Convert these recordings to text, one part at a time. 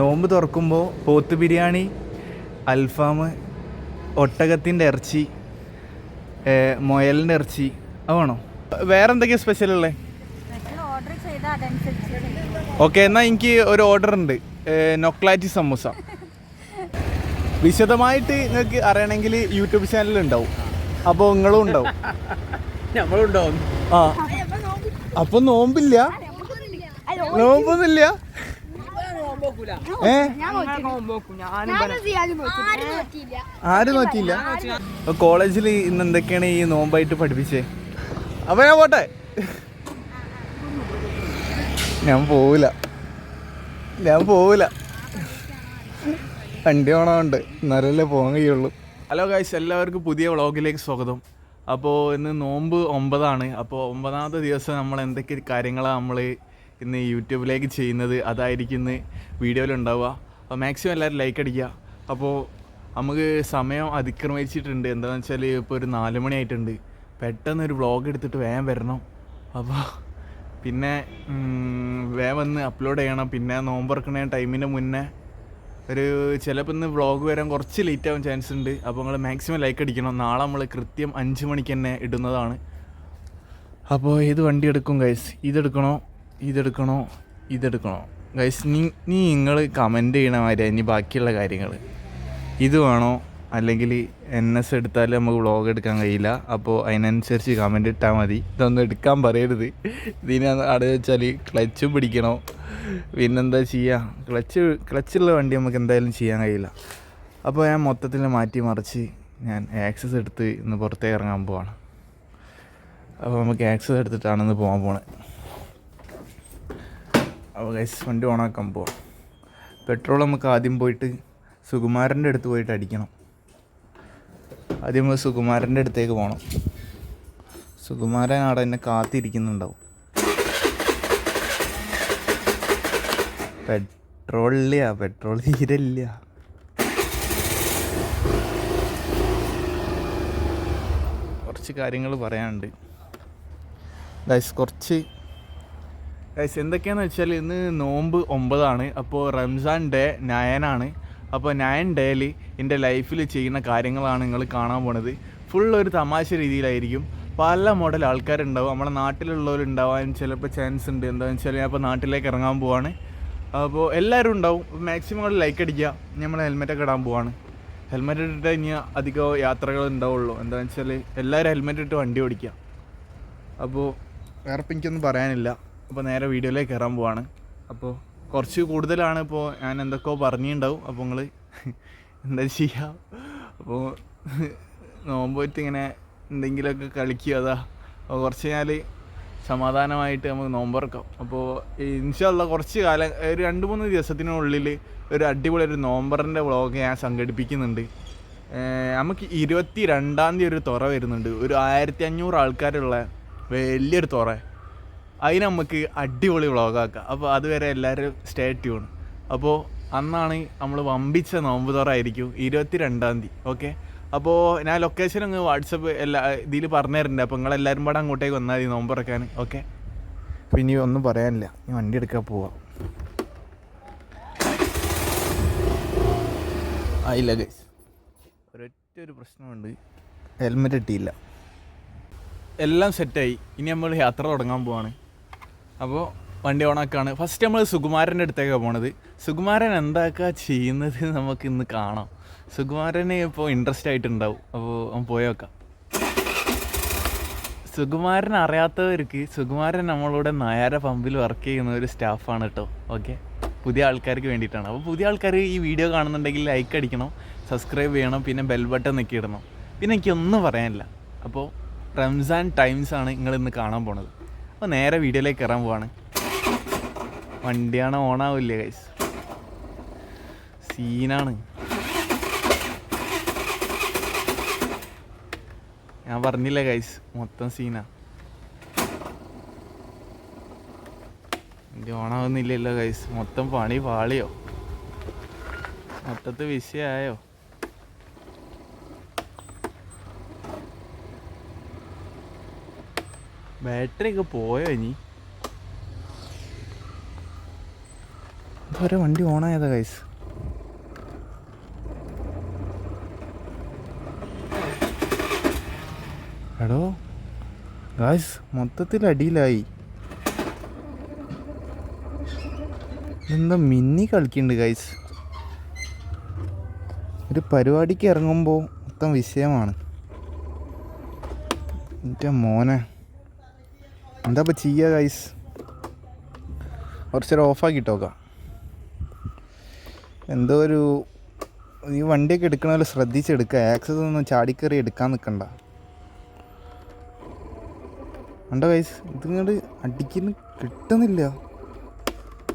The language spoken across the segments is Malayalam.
നോമ്പ് തുറക്കുമ്പോൾ പോത്ത് ബിരിയാണി, അൽഫാം, ഒട്ടകത്തിൻ്റെ ഇറച്ചി, മുയലിൻ്റെ ഇറച്ചി, അത് വേണോ? വേറെ എന്തൊക്കെയാണ് സ്പെഷ്യൽ ഉള്ളത്? ഓക്കെ, എന്നാൽ എനിക്ക് ഒരു ഓർഡർ ഉണ്ട്, നൊക്ലാറ്റി സമൂസ. വിശദമായിട്ട് നിങ്ങൾക്ക് അറിയണമെങ്കിൽ യൂട്യൂബ് ചാനൽ ഉണ്ടാവും, അപ്പോൾ നിങ്ങളും ഉണ്ടാവും. നമ്മളുണ്ടാവും. ആ, അപ്പോൾ നോമ്പില്ല, നോമ്പൊന്നുമില്ല. ആരും നോക്കിയില്ല. കോളേജിൽ ഇന്ന് എന്തൊക്കെയാണ് ഈ നോമ്പായിട്ട് പഠിപ്പിച്ചേ? അപ്പൊ ഞാൻ പോട്ടെ, ഞാൻ പോവില്ല. വണ്ടി ഓണമുണ്ട്, എന്നാലല്ലേ പോകാൻ കഴിയുള്ളൂ. ഹലോ ഗൈസ്, എല്ലാവർക്കും പുതിയ വ്ളോഗിലേക്ക് സ്വാഗതം. അപ്പോൾ ഇന്ന് നോമ്പ് 9 അപ്പോൾ 9ാമത്തെ ദിവസം നമ്മൾ എന്തൊക്കെ കാര്യങ്ങളാണ് നമ്മൾ ഇന്ന് യൂട്യൂബിലേക്ക് ചെയ്യുന്നത്, അതായിരിക്കും ഇന്ന് വീഡിയോയിലുണ്ടാവുക. അപ്പോൾ മാക്സിമം എല്ലാവരും ലൈക്ക് അടിക്കുക. അപ്പോൾ നമുക്ക് സമയം അതിക്രമിച്ചിട്ടുണ്ട്. എന്താണെന്ന് വെച്ചാൽ ഇപ്പോൾ ഒരു 4 മണി ആയിട്ടുണ്ട്. പെട്ടെന്നൊരു വ്ളോഗ് എടുത്തിട്ട് വേഗം വരണം. അപ്പോൾ പിന്നെ വേഗം വന്ന് അപ്ലോഡ് ചെയ്യണം. പിന്നെ നോമ്പ് തുറക്കണ ടൈമിന് മുന്നേ ചിലപ്പോൾ ഇന്ന് വ്ളോഗ് വരാൻ കുറച്ച് ലേറ്റ് ആവാൻ ചാൻസ് ഉണ്ട്. അപ്പോൾ നിങ്ങൾ മാക്സിമം ലൈക്ക് അടിക്കണം. നാളെ നമ്മൾ കൃത്യം 5 മണിക്ക് തന്നെ ഇടുന്നതാണ്. അപ്പോൾ ഏത് വണ്ടി എടുക്കും ഗൈസ്? ഇതെടുക്കണോ ഗൈസ്? നിങ്ങൾ കമൻറ്റ് ചെയ്യണ മാതിരി ഇനി ബാക്കിയുള്ള കാര്യങ്ങൾ, ഇത് വേണോ അല്ലെങ്കിൽ NS എടുത്താൽ നമുക്ക് വ്ളോഗ് എടുക്കാൻ കഴിയില്ല. അപ്പോൾ അതിനനുസരിച്ച് കമൻറ്റ് ഇട്ടാൽ മതി. ഇതൊന്നും എടുക്കാൻ പറയരുത്. ഇതിനെ അവിടെ വെച്ചാൽ ക്ലച്ച് പിടിക്കണോ, പിന്നെന്താ ചെയ്യുക? ക്ലച്ചുള്ള വണ്ടി നമുക്ക് എന്തായാലും ചെയ്യാൻ കഴിയില്ല. അപ്പോൾ ഞാൻ മൊത്തത്തിൽ മാറ്റി മറിച്ച് ഞാൻ ആക്സസ് എടുത്ത് ഇന്ന് പുറത്തേക്ക് ഇറങ്ങാൻ പോവാണ്. അപ്പോൾ നമുക്ക് ആക്സസ് എടുത്തിട്ടാണ് ഇന്ന് പോകാൻ പോണത്. അപ്പോൾ ഗൈസ്, വണ്ടി ഓണാക്കാൻ പോവാം. പെട്രോൾ നമുക്ക് ആദ്യം പോയിട്ട് സുകുമാരൻ്റെ അടുത്ത് പോയിട്ട് അടിക്കണം. ആദ്യം നമ്മൾ സുകുമാരൻ്റെ അടുത്തേക്ക് പോകണം. സുകുമാരൻ അവിടെ എന്നെ കാത്തിരിക്കുന്നുണ്ടാവും. പെട്രോൾ തീരെ ഇല്ല. കുറച്ച് കാര്യങ്ങൾ പറയാനുണ്ട് ഗൈസ്. എന്തൊക്കെയാണെന്ന് വെച്ചാൽ ഇന്ന് നോമ്പ് 9. അപ്പോൾ റംസാൻ ഡേ 9. അപ്പോൾ 9 ഡേയിൽ എൻ്റെ ലൈഫിൽ ചെയ്യുന്ന കാര്യങ്ങളാണ് നിങ്ങൾ കാണാൻ പോണത്. ഫുള്ളൊരു തമാശ രീതിയിലായിരിക്കും. പല മോഡൽ ആൾക്കാരുണ്ടാവും. നമ്മുടെ നാട്ടിലുള്ളവരുണ്ടാവാൻ ചിലപ്പോൾ ചാൻസ് ഉണ്ട്. എന്താണെന്ന് വെച്ചാൽ ഞാൻ ഇപ്പോൾ നാട്ടിലേക്ക് ഇറങ്ങാൻ പോവാണ്. അപ്പോൾ എല്ലാവരും ഉണ്ടാവും. മാക്സിമം ലൈക്ക് അടിക്കുക. നമ്മൾ ഹെൽമെറ്റൊക്കെ ഇടാൻ പോവാണ്. ഹെൽമെറ്റ് ഇട്ടിട്ട് ഇനി അധികം യാത്രകൾ ഉണ്ടാവുള്ളൂ. എന്താണെന്ന് വെച്ചാൽ എല്ലാവരും ഹെൽമെറ്റ് ഇട്ട് വണ്ടി ഓടിക്കുക. അപ്പോൾ വേറെ എനിക്കൊന്നും പറയാനില്ല. അപ്പോൾ നേരെ വീഡിയോയിലേക്ക് കയറാൻ പോവാണ്. അപ്പോൾ കുറച്ച് കൂടുതലാണ്. ഇപ്പോൾ ഞാൻ എന്തൊക്കെയോ പറഞ്ഞിട്ടുണ്ടാവും. അപ്പോൾ നിങ്ങൾ എന്താ ചെയ്യുക? അപ്പോൾ നോമ്പോയിട്ട് ഇങ്ങനെ എന്തെങ്കിലുമൊക്കെ കളിക്കുക. അപ്പോൾ കുറച്ച് കഴിഞ്ഞാൽ സമാധാനമായിട്ട് നമുക്ക് നോമ്പറക്കാം. അപ്പോൾ ഇൻഷാല്ലാ കുറച്ച് കാലം, ഒരു 2-3 ദിവസത്തിനുള്ളിൽ ഒരു അടിപൊളി ഒരു നോമ്പറിൻ്റെ വ്ളോഗ് ഞാൻ സംഘടിപ്പിക്കുന്നുണ്ട്. നമുക്ക് 22-ാം തീയതി ഒരു തുറ വരുന്നുണ്ട്. ഒരു 1500 ആൾക്കാരുള്ള വലിയൊരു തുറ. അതിന് നമുക്ക് അടിപൊളി വ്ളോഗാക്കാം. അപ്പോൾ അതുവരെ എല്ലാവരും സ്റ്റേ ട്യൂൺ. അപ്പോൾ അന്നാണ് നമ്മൾ വമ്പിച്ച നോമ്പ് തുറ ആയിരിക്കും, 22-ാം തീയതി. ഓക്കെ, അപ്പോൾ ഞാൻ ലൊക്കേഷൻ അങ്ങ് വാട്സപ്പ് ഇതിൽ പറഞ്ഞു തരുന്നുണ്ട്. അപ്പോൾ നിങ്ങളെല്ലാവരും പാടെ അങ്ങോട്ടേക്ക് വന്നാൽ മതി നോമ്പ് തുറക്കാൻ. ഓക്കെ, അപ്പോൾ ഇനി ഒന്നും പറയാനില്ല, ഇനി വണ്ടി എടുക്കാൻ പോവാം. ആയില്ല ഗൈസ്, ഒരൊറ്റൊരു പ്രശ്നമുണ്ട്, ഹെൽമെറ്റ് ഇട്ടില്ല. എല്ലാം സെറ്റായി. ഇനി നമ്മൾ യാത്ര തുടങ്ങാൻ പോവാണ്. അപ്പോൾ വണ്ടി ഓണാക്കാണ്. ഫസ്റ്റ് നമ്മൾ സുകുമാരൻ്റെ അടുത്തേക്കാണ് പോണത്. സുകുമാരൻ എന്താക്കാ ചെയ്യുന്നത് നമുക്ക് ഇന്ന് കാണാം. സുകുമാരന് ഇപ്പോൾ ഇൻട്രസ്റ്റ് ആയിട്ടുണ്ടാവും. അപ്പോൾ അവൻ പോയേക്കാം. സുകുമാരൻ അറിയാത്തവർക്ക്, സുകുമാരൻ നമ്മളുടെ നയാര പമ്പിൽ വർക്ക് ചെയ്യുന്ന ഒരു സ്റ്റാഫാണ് കേട്ടോ. ഓക്കെ, പുതിയ ആൾക്കാർക്ക് വേണ്ടിയിട്ടാണ്. അപ്പോൾ പുതിയ ആൾക്കാർ ഈ വീഡിയോ കാണുന്നുണ്ടെങ്കിൽ ലൈക്ക് അടിക്കണം, സബ്സ്ക്രൈബ് ചെയ്യണം, പിന്നെ ബെൽ ബട്ടൺ നിൽക്കി ഇടണം. പിന്നെ എനിക്കൊന്നും പറയാനില്ല. അപ്പോൾ റംസാൻ ടൈംസാണ് നിങ്ങളിന്ന് കാണാൻ പോണത്. അപ്പോൾ നേരെ വീഡിയോയിലേക്ക് കയറാൻ പോവാണ്. വണ്ടിയാണ് ഓണാവില്ലേ ഗൈസ്, സീനാണ്. ഞാൻ പറഞ്ഞില്ലേ ഗൈസ്, മൊത്തം സീനാ. വണ്ടി ഓണാവുന്നില്ലല്ലോ ഗൈസ്, മൊത്തം പണി പാളിയോ, മൊത്തത്തിൽ വിഷയമായോ? ബാറ്ററി ഒക്കെ പോയോ? ഇനി ഇതുവരെ വണ്ടി ഓണായതാ ഗൈസ്. എടോ ഗൈസ് മൊത്തത്തിൽ അടിയിലായി. എന്താ മിന്നി കളിക്കുന്നുണ്ട് ഗൈസ്. ഒരു പരിപാടിക്ക് ഇറങ്ങുമ്പോൾ മൊത്തം വിഷയമാണ്. എൻ്റെ മോനെ എന്താ ഇപ്പം ചെയ്യുക ഗൈസ്? കുറച്ചേരം ഓഫാക്കിയിട്ട് നോക്കാം. എന്തോ ഒരു ഈ വണ്ടിയൊക്കെ എടുക്കണ പോലെ ശ്രദ്ധിച്ചെടുക്കുക. ആക്സസ് ഒന്നും ചാടിക്കറി എടുക്കാൻ നിൽക്കണ്ട. കണ്ടോ ഗൈസ്, ഇതിങ്ങോട്ട് അടിക്കുന്ന കിട്ടുന്നില്ല.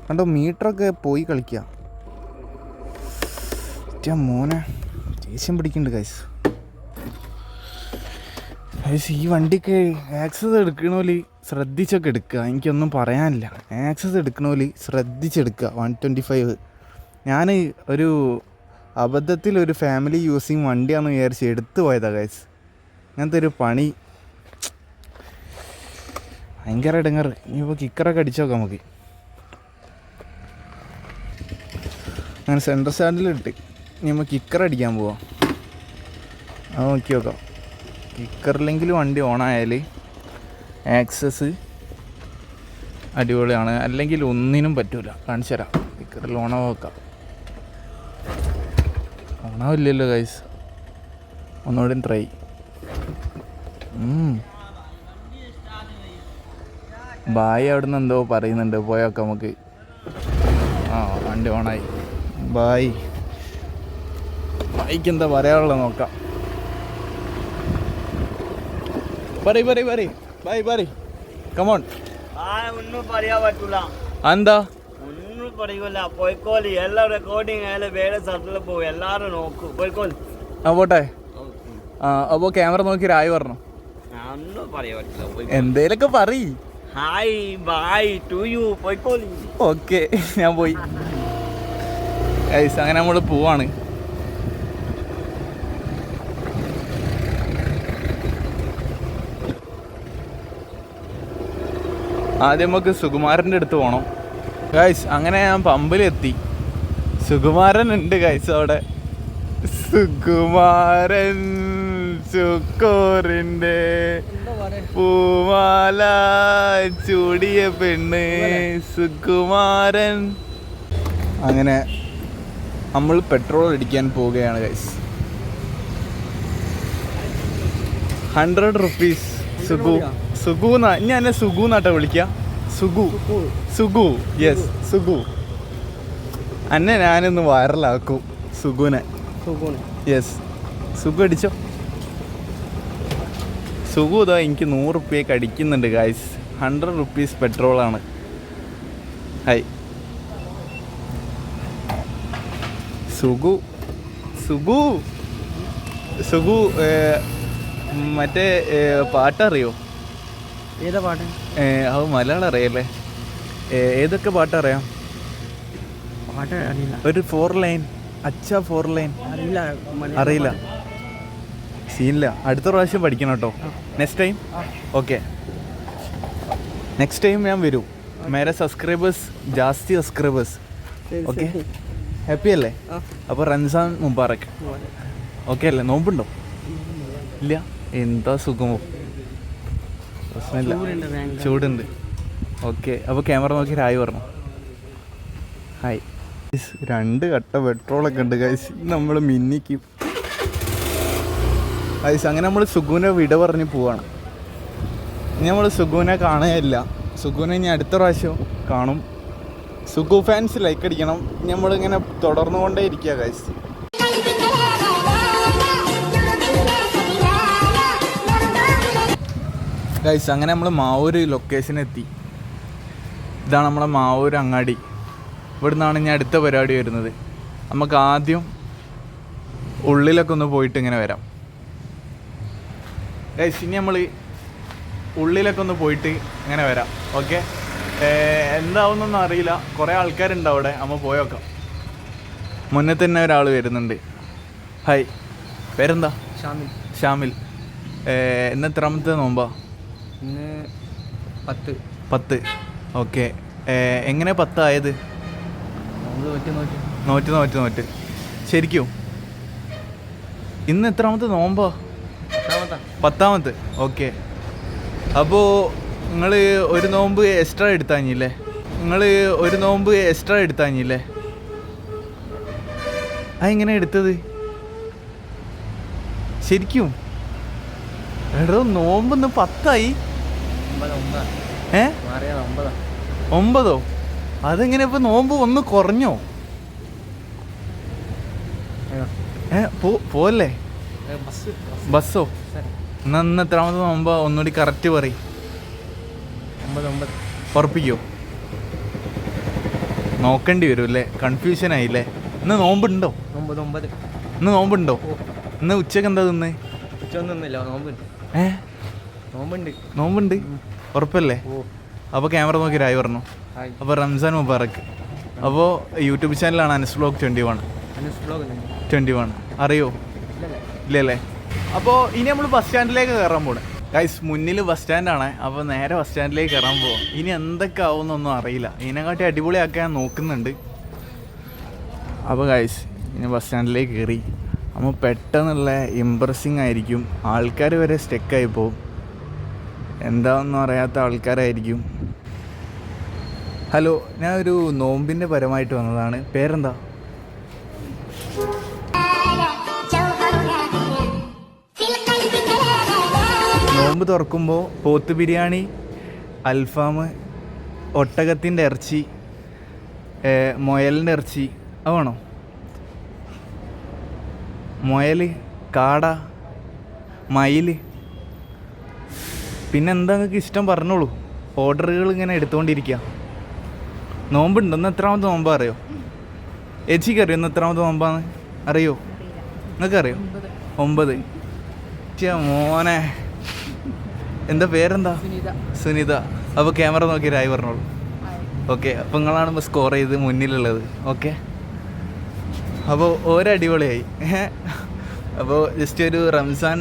കണ്ടോ മീറ്ററൊക്കെ പോയി കളിക്കുക. മോനെ ദേഷ്യം പിടിക്കുന്നുണ്ട് ഗൈസ്. ഗൈസ് ഈ വണ്ടിക്ക് ആക്സസ് എടുക്കണോല് ശ്രദ്ധിച്ചൊക്കെ എടുക്കുക. എനിക്കൊന്നും പറയാനില്ല. ആക്സസ് എടുക്കണോല് ശ്രദ്ധിച്ചെടുക്കുക. 125 ഞാൻ ഒരു അബദ്ധത്തിൽ ഒരു ഫാമിലി യൂസിങ് വണ്ടിയാണെന്ന് വിചാരിച്ച് എടുത്തു പോയതാണ് ഗൈസ്. അങ്ങനത്തെ ഒരു പണി ഭയങ്കര ഇടങ്ങറ്. ഇനിയിപ്പോൾ കിക്കറൊക്കെ അടിച്ചു നോക്കാം നമുക്ക്. അങ്ങനെ സെൻട്രൽ സ്റ്റാൻഡിലിട്ട് ഇനി നമ്മൾ കിക്കർ അടിക്കാൻ പോവാം. അത് നോക്കി നോക്കാം. കിക്കറിലെങ്കിലും വണ്ടി ഓണായാൽ ആക്സസ് അടിപൊളിയാണ്. അല്ലെങ്കിൽ ഒന്നിനും പറ്റൂല. കാണിച്ചു തരാം. കിക്കറിൽ ഓണാക്കാം. ഓണാവില്ലല്ലോ ഗൈസ്. ഒന്നുകൂടെ ട്രൈ. ബായ് അവിടെ നിന്ന് എന്തോ പറയുന്നുണ്ട്. പോയൊക്കെ നമുക്ക്. ആ വണ്ടി ഓണായി. ബായ് ബായിക്ക് എന്താ പറയാനുള്ളത് നോക്കാം. പറയ് കമോൺ. ഒന്നും പറയാൻ പറ്റൂല. എന്താ ഒന്നും പറയൂല. പോയിക്കോളി. എല്ലാം റെക്കോർഡിങ് ആയാലും വേറെ സ്ഥലത്തിൽ പോകും. എല്ലാരും നോക്കും. പോയിക്കോളി. ആ പോട്ടെ. ആ അപ്പോൾ ക്യാമറ നോക്കി രായ് പറഞ്ഞു. ഒന്നും പറയാൻ പറ്റില്ല. എന്തേലൊക്കെ പറയ്. Hi bye to you. പോയിക്കോളി. ഓക്കെ ഞാൻ പോയി ഗൈസ്. അങ്ങനെ നമ്മൾ പോവാണ്. ആദ്യം നമുക്ക് സുകുമാരൻ്റെ അടുത്ത് പോകണം ഗൈസ്. അങ്ങനെ ഞാൻ പമ്പിലെത്തി. സുകുമാരൻ ഉണ്ട് ഗൈസ് അവിടെ. സുകുമാരൻ ചുക്കോറിൻ്റെ പൂമാല ചൂടിയ പെണ്ണ് സുകുമാരൻ. അങ്ങനെ നമ്മൾ പെട്രോൾ അടിക്കാൻ പോവുകയാണ് ഗൈസ്. 100 റുപ്പീസ്. സുഗുന്നാ ഞാൻ എന്നെ സുഗുന്നാട്ടോ വിളിക്കുക. സുഗു യെസ് സുഗു. എന്നെ ഞാനൊന്ന് വൈറലാക്കും സുഗുനെ. യെസ് സുഗു അടിച്ചോ. സുഗു ഇതാ എനിക്ക് 100 റുപ്യക്ക് അടിക്കുന്നുണ്ട് ഗൈസ്. 100 റുപ്പീസ് പെട്രോളാണ്. ഹൈ സുഗു മറ്റേ പാട്ടറിയോ? ഏതാ പാട്ട്? അത് മലയാളം അറിയല്ലേ? ഏതൊക്കെ പാട്ടറിയാം? പാട്ട് അറിയില്ല. ഒരു 4 ലൈൻ. 4 ലൈൻ അറിയില്ല. സീനില്ല. അടുത്ത പ്രാവശ്യം പഠിക്കണം കേട്ടോ. Next time. Okay next time ഞാൻ വരും. മേരെ സബ്സ്ക്രൈബേഴ്സ് ജാസ്തി സബ്സ്ക്രൈബേഴ്സ്. ഓക്കെ ഹാപ്പി അല്ലേ? അപ്പോൾ റംസാൻ മുബാറക്. ഓക്കെ അല്ലേ? നോമ്പുണ്ടോ? ഇല്ല. എന്താ സുഖമോ? പ്രശ്നമില്ല. ചൂടുണ്ട്. ഓക്കെ അപ്പോൾ ക്യാമറ നോക്കി ഹായ് പറഞ്ഞു. ഹായ്. 2 കട്ട പെട്രോളൊക്കെ ഉണ്ട് ഗൈസ്. നമ്മൾ മിന്നിക്കും ഗൈസ്. അങ്ങനെ നമ്മൾ സുഗുനെ വിട പറഞ്ഞ് പോവാണ്. ഇനി നമ്മൾ സുഗുനെ കാണുകയില്ല. സുഗുനെ ഇനി അടുത്ത പ്രാവശ്യം കാണും. സുഗു ഫാൻസ് ലൈക്ക് അടിക്കണം. നമ്മളിങ്ങനെ തുടർന്നുകൊണ്ടേ ഇരിക്കുക ഗൈസ്. ഗൈസ് അങ്ങനെ നമ്മൾ മാവൂർ ലൊക്കേഷൻ എത്തി. ഇതാണ് നമ്മളെ മാവൂർ അങ്ങാടി. ഇവിടെ നിന്നാണ് ഇനി അടുത്ത പരിപാടി വരുന്നത്. നമുക്ക് ആദ്യം ഉള്ളിലൊക്കെ ഒന്ന് പോയിട്ട് ഇങ്ങനെ വരാം ഗൈസ്. ഇനി നമ്മൾ ഉള്ളിലൊക്കെ ഒന്ന് പോയിട്ട് ഇങ്ങനെ വരാം. ഓക്കെ എന്താവുന്നൊന്നും അറിയില്ല. കുറേ ആൾക്കാരുണ്ട് അവിടെ. നമ്മൾ പോയോക്കാം. മുന്നേ തന്നെ ഒരാൾ വരുന്നുണ്ട്. ഹായ് പേരെന്താ? ഷാമിൽ. ഇന്ന് എത്രാമത്തെ നോമ്പാ? ഇന്ന് 10. ഓക്കെ എങ്ങനെ 10 ആയത്? നോറ്റ് ശരിക്കും ഇന്ന് എത്രാമത്തെ നോമ്പാ? 10ാമത്തെ. ഓക്കെ. അപ്പോൾ നിങ്ങൾ ഒരു നോമ്പ് എക്സ്ട്രാ എടുത്താഞ്ഞില്ലേ? അതെങ്ങനെ എടുത്തത് ശരിക്കും? എടോ നോമ്പൊന്ന് 10ആയി. 9? അതെങ്ങനെ ഇപ്പൊ നോമ്പ് ഒന്ന് കുറഞ്ഞോ? പോവല്ലേ? ബസ്സോ? ഇന്ന് എത്രാമത്തെ നോമ്പാ ഒന്നുകൂടി കറക്റ്റ് പറയും. 9. ഉറപ്പിക്കോ? നോക്കേണ്ടി വരും അല്ലേ? കൺഫ്യൂഷൻ ആയില്ലേ? ഇന്ന് നോമ്പുണ്ടോ? ഇന്ന് നോമ്പുണ്ടോ? ഇന്ന് ഉച്ചക്ക് എന്താ തിന്ന്? നോമ്പുണ്ട് ഉറപ്പല്ലേ? അപ്പോൾ ക്യാമറ നോക്കി രായി പറഞ്ഞു. അപ്പോൾ റംസാൻ മുബാറക്ക്. അപ്പോൾ യൂട്യൂബ് ചാനലാണ് അനസ് വ്ലോഗ് 21. അറിയോ? ഇല്ലല്ലേ? അപ്പോൾ ഇനി നമ്മൾ ബസ് സ്റ്റാൻഡിലേക്ക് കയറാൻ പോകണം ഗൈസ്. മുന്നിൽ ബസ് സ്റ്റാൻഡാണ്. അപ്പോൾ നേരെ ബസ് സ്റ്റാൻഡിലേക്ക് കയറാൻ പോവാം. ഇനി എന്തൊക്കെ ആവുമെന്നൊന്നും അറിയില്ല. ഇതിനെക്കാട്ടി അടിപൊളിയാക്കാൻ നോക്കുന്നുണ്ട്. അപ്പോൾ ഗൈസ് ഇനി ബസ് സ്റ്റാൻഡിലേക്ക് കയറി. അപ്പോൾ പെട്ടെന്നുള്ള ഇമ്പ്രസിങ് ആയിരിക്കും. ആൾക്കാർ വരെ സ്റ്റക്കായി പോവും. എന്താണെന്നും അറിയാത്ത ആൾക്കാരായിരിക്കും. ഹലോ, ഞാൻ ഒരു നോമ്പിൻ്റെ പരമായിട്ട് വന്നതാണ്. പേരെന്താ? നോമ്പ് തുറക്കുമ്പോൾ പോത്ത് ബിരിയാണി, അൽഫാം, ഒട്ടകത്തിൻ്റെ ഇറച്ചി, മുയലിൻ്റെ ഇറച്ചി അത് വേണോ? മുയൽ, കാട, മയിൽ, പിന്നെന്താ നിങ്ങൾക്ക് ഇഷ്ടം പറഞ്ഞോളൂ. ഓർഡറുകൾ ഇങ്ങനെ എടുത്തുകൊണ്ടിരിക്കുക. നോമ്പുണ്ട്. ഇന്ന് എത്രാമത്തെ നോമ്പാ അറിയോ? ഏച്ചിക്ക് അറിയോ ഇന്ന് എത്രാമത്തെ നോമ്പാന്ന്? അറിയോ? നിങ്ങൾക്ക് അറിയോ? 9. മോനെ, എന്താ പേരെന്താ? സുനിത. അപ്പോൾ ക്യാമറ നോക്കി രായി പറഞ്ഞോളൂ. ഓക്കെ. അപ്പോൾ നിങ്ങളാണ് സ്കോർ ചെയ്ത് മുന്നിലുള്ളത്. ഓക്കെ. അപ്പോൾ ഒരടിപൊളിയായി. അപ്പോൾ ജസ്റ്റ് ഒരു റംസാൻ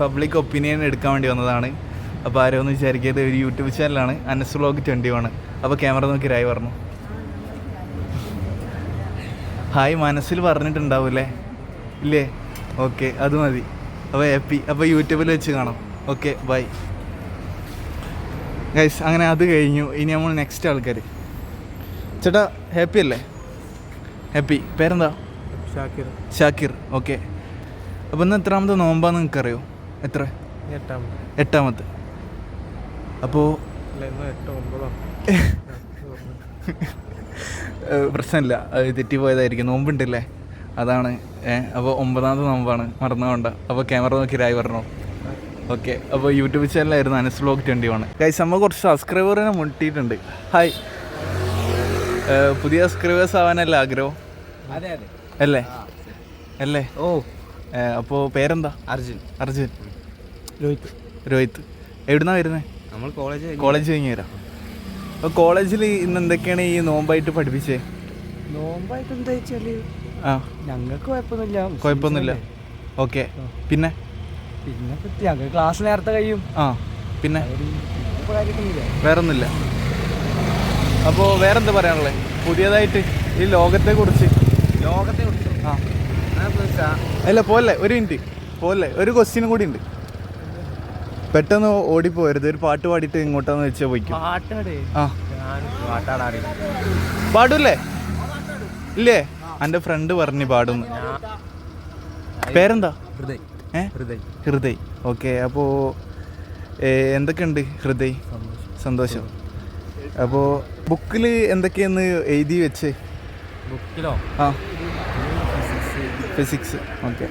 പബ്ലിക് ഒപ്പീനിയൻ എടുക്കാൻ വേണ്ടി വന്നതാണ്. അപ്പോൾ ആരോ ഒന്ന് വിചാരിക്കരുത്, ഒരു യൂട്യൂബ് ചാനലാണ് അനസ് വ്ലോഗ് 21. അപ്പോൾ ക്യാമറ നോക്കി രായി പറഞ്ഞു. ഹായ് മനസ്സിൽ പറഞ്ഞിട്ടുണ്ടാവൂല്ലേ? ഇല്ലേ? ഓക്കെ, അത് മതി. അപ്പോൾ ഹാപ്പി. അപ്പോൾ യൂട്യൂബിൽ വെച്ച് കാണാം. Okay, bye guys. അങ്ങനെ അത് കഴിഞ്ഞു. ഇനി നമ്മൾ നെക്സ്റ്റ് ആൾക്കാർ. ചേട്ടാ ഹാപ്പി അല്ലേ? ഹാപ്പി. പേരെന്താ? ഷാക്കിർ. ഓക്കെ. അപ്പോൾ ഇന്ന് എത്രാമത്തെ നോമ്പാന്ന് നിങ്ങൾക്കറിയോ? എത്ര? 8ാമത്തെ. അപ്പോൾ പ്രശ്നമില്ല, അത് തെറ്റിപ്പോയതായിരിക്കും. നോമ്പുണ്ടല്ലേ, അതാണ്. അപ്പോൾ 9ാമത്തെ നോമ്പാണ്, മറന്നുകൊണ്ട. അപ്പോൾ ക്യാമറ നോക്കി രായി പറഞ്ഞോ. ഓക്കെ. അപ്പോൾ യൂട്യൂബ് ചാനലായിരുന്നു അനസ് വ്ലോഗ് 21. ഗൈസ്, നമ്മൾ കുറച്ച് സബ്സ്ക്രൈബറിനെ മുട്ടിയിട്ടുണ്ട്. ഹായ്. പുതിയ സബ്സ്ക്രൈബേഴ്സ് ആവാനല്ലേ ആഗ്രഹം? അല്ലേ? ഓ. അപ്പോൾ പേരെന്താ? അർജുൻ. രോഹിത്. എവിടുന്നാ വരുന്നത്? നമ്മൾ കോളേജ് കഴിഞ്ഞ് വരാം. അപ്പോൾ കോളേജിൽ ഇന്ന് എന്തൊക്കെയാണ് ഈ നോമ്പായിട്ട് പഠിപ്പിച്ചേ? നോമ്പായിട്ട് എന്താ വെച്ചാൽ ഞങ്ങൾക്ക് കുഴപ്പമൊന്നുമില്ല. ഓക്കെ. പിന്നെ ഞങ്ങൾ ക്ലാസ് നേരത്തെ കഴിയും. പിന്നെ വേറൊന്നുമില്ല. അപ്പോൾ വേറെന്താ പറയാനുള്ളത് പുതിയതായിട്ട് ഈ ലോകത്തെക്കുറിച്ച്? അല്ല, പോലെ ഒരു മിനിറ്റ്, പോലെ ഒരു ക്വസ്റ്റ്യനും കൂടി ഉണ്ട്. പെട്ടെന്ന് ഓടിപ്പോരുത്. ഒരു പാട്ട് പാടിയിട്ട് ഇങ്ങോട്ടാന്ന് വെച്ചാൽ പോയിക്കും. പാടൂല്ലേ? ഇല്ലേ? എൻ്റെ ഫ്രണ്ട് പറഞ്ഞു പാടുന്നു. പേരെന്താ? ഹൃദയ്. ഓക്കെ. അപ്പോൾ എന്തൊക്കെയുണ്ട് ഹൃദയ്? സന്തോഷം. അപ്പോൾ ബുക്കിൽ എന്തൊക്കെയെന്ന് എഴുതി വെച്ച്? ബുക്കിലോ? ഫിസിക്സ്. ഓക്കെ.